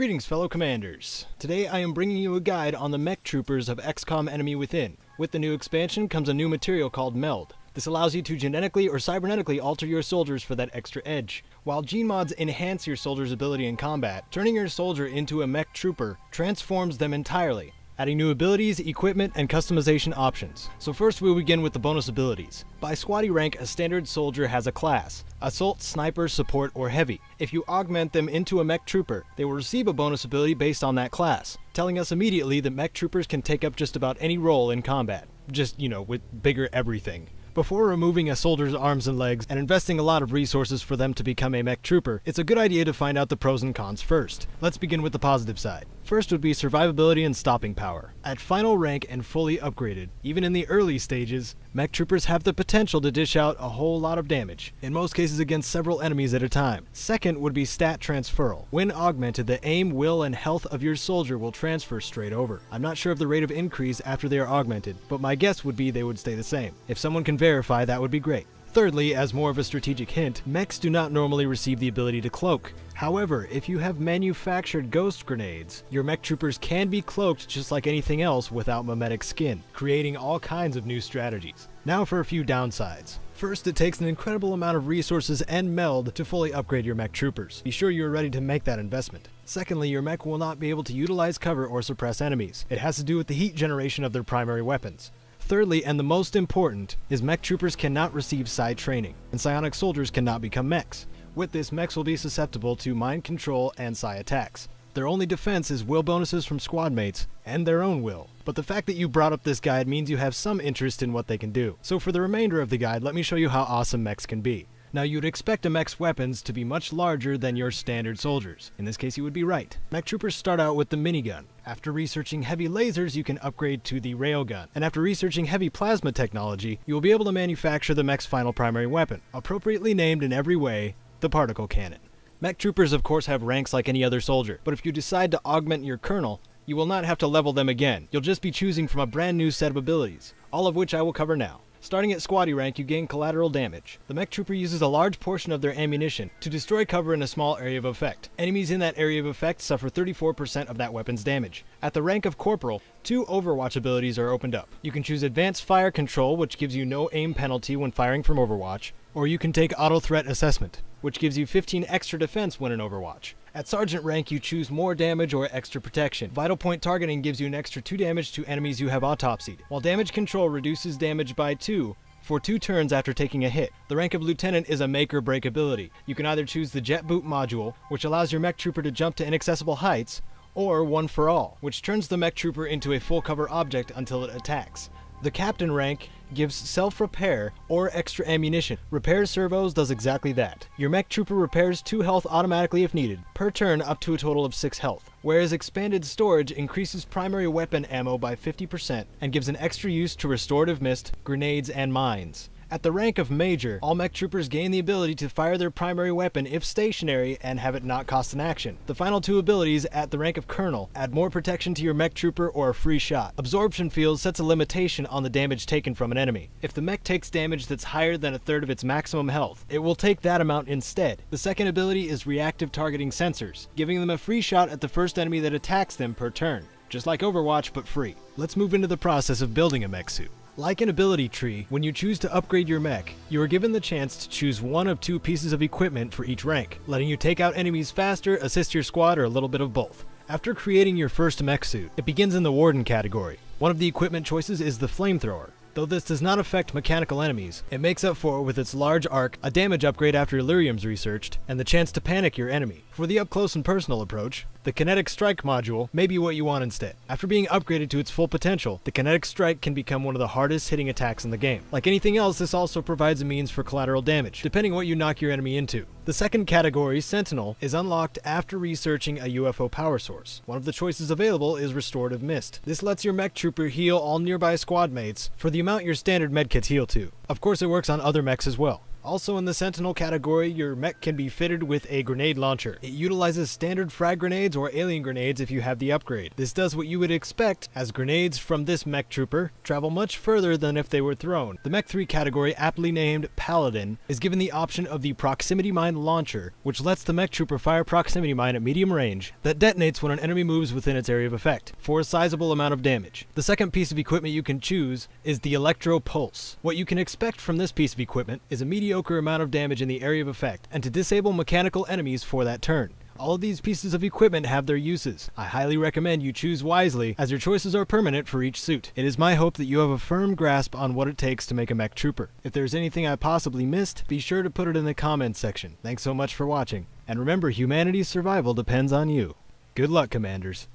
Greetings, fellow commanders. Today I am bringing you a guide on the mech troopers of XCOM Enemy Within. With the new expansion comes a new material called Meld. This allows you to genetically or cybernetically alter your soldiers for that extra edge. While gene mods enhance your soldier's ability in combat, turning your soldier into a mech trooper transforms them entirely, adding new abilities, equipment, and customization options. So first we'll begin with the bonus abilities. By squatty rank, a standard soldier has a class: Assault, Sniper, Support, or Heavy. If you augment them into a mech trooper, they will receive a bonus ability based on that class, telling us immediately that mech troopers can take up just about any role in combat. Just, with bigger everything. Before removing a soldier's arms and legs and investing a lot of resources for them to become a mech trooper, it's a good idea to find out the pros and cons first. Let's begin with the positive side. First would be survivability and stopping power. At final rank and fully upgraded, even in the early stages, mech troopers have the potential to dish out a whole lot of damage, in most cases against several enemies at a time. Second would be stat transferal. When augmented, the aim, will, and health of your soldier will transfer straight over. I'm not sure of the rate of increase after they are augmented, but my guess would be they would stay the same. If someone can verify, that would be great. Thirdly, as more of a strategic hint, mechs do not normally receive the ability to cloak. However, if you have manufactured ghost grenades, your mech troopers can be cloaked just like anything else without mimetic skin, creating all kinds of new strategies. Now for a few downsides. First, it takes an incredible amount of resources and meld to fully upgrade your mech troopers. Be sure you're ready to make that investment. Secondly, your mech will not be able to utilize cover or suppress enemies. It has to do with the heat generation of their primary weapons. Thirdly, and the most important, is mech troopers cannot receive psi training, and psionic soldiers cannot become mechs. With this, mechs will be susceptible to mind control and psi attacks. Their only defense is will bonuses from squad mates, and their own will. But the fact that you brought up this guide means you have some interest in what they can do. So for the remainder of the guide, let me show you how awesome mechs can be. Now, you'd expect a mech's weapons to be much larger than your standard soldiers. In this case, you would be right. Mech troopers start out with the minigun. After researching heavy lasers, you can upgrade to the railgun. And after researching heavy plasma technology, you will be able to manufacture the mech's final primary weapon, appropriately named in every way, the particle cannon. Mech troopers, of course, have ranks like any other soldier, but if you decide to augment your colonel, you will not have to level them again. You'll just be choosing from a brand new set of abilities, all of which I will cover now. Starting at squatty rank, you gain collateral damage. The mech trooper uses a large portion of their ammunition to destroy cover in a small area of effect. Enemies in that area of effect suffer 34% of that weapon's damage. At the rank of corporal, 2 Overwatch abilities are opened up. You can choose Advanced Fire Control, which gives you no aim penalty when firing from Overwatch, or you can take Auto Threat Assessment, which gives you 15 extra defense when in Overwatch. At Sergeant rank, you choose more damage or extra protection. Vital Point Targeting gives you an extra 2 damage to enemies you have autopsied, while Damage Control reduces damage by 2 for 2 turns after taking a hit. The rank of Lieutenant is a make or break ability. You can either choose the Jet Boot module, which allows your mech trooper to jump to inaccessible heights, or One for All, which turns the mech trooper into a full cover object until it attacks. The Captain rank gives self-repair or extra ammunition. Repair servos does exactly that. Your mech trooper repairs 2 health automatically if needed, per turn up to a total of 6 health. Whereas expanded storage increases primary weapon ammo by 50% and gives an extra use to restorative mist, grenades, and mines. At the rank of Major, all mech troopers gain the ability to fire their primary weapon if stationary and have it not cost an action. The final 2 abilities at the rank of Colonel add more protection to your mech trooper or a free shot. Absorption Field sets a limitation on the damage taken from an enemy. If the mech takes damage that's higher than a third of its maximum health, it will take that amount instead. The second ability is Reactive Targeting Sensors, giving them a free shot at the first enemy that attacks them per turn. Just like Overwatch, but free. Let's move into the process of building a mech suit. Like an ability tree, when you choose to upgrade your mech, you are given the chance to choose 1 of 2 pieces of equipment for each rank, letting you take out enemies faster, assist your squad, or a little bit of both. After creating your first mech suit, it begins in the Warden category. One of the equipment choices is the Flamethrower. Though this does not affect mechanical enemies, it makes up for, with its large arc, a damage upgrade after Illyrium's researched, and the chance to panic your enemy. For the up-close and personal approach, the Kinetic Strike module may be what you want instead. After being upgraded to its full potential, the Kinetic Strike can become one of the hardest hitting attacks in the game. Like anything else, this also provides a means for collateral damage, depending what you knock your enemy into. The second category, Sentinel, is unlocked after researching a UFO power source. One of the choices available is Restorative Mist. This lets your mech trooper heal all nearby squad mates for the amount your standard medkits heal to. Of course, it works on other mechs as well. Also in the Sentinel category, your mech can be fitted with a grenade launcher. It utilizes standard frag grenades or alien grenades if you have the upgrade. This does what you would expect, as grenades from this mech trooper travel much further than if they were thrown. The Mech 3 category, aptly named Paladin, is given the option of the Proximity Mine Launcher, which lets the mech trooper fire proximity mine at medium range that detonates when an enemy moves within its area of effect, for a sizable amount of damage. The second piece of equipment you can choose is the Electro Pulse. What you can expect from this piece of equipment is a mediocre amount of damage in the area of effect, and to disable mechanical enemies for that turn. All of these pieces of equipment have their uses. I highly recommend you choose wisely, as your choices are permanent for each suit. It is my hope that you have a firm grasp on what it takes to make a mech trooper. If there's anything I possibly missed, be sure to put it in the comments section. Thanks so much for watching, and remember, humanity's survival depends on you. Good luck, Commanders.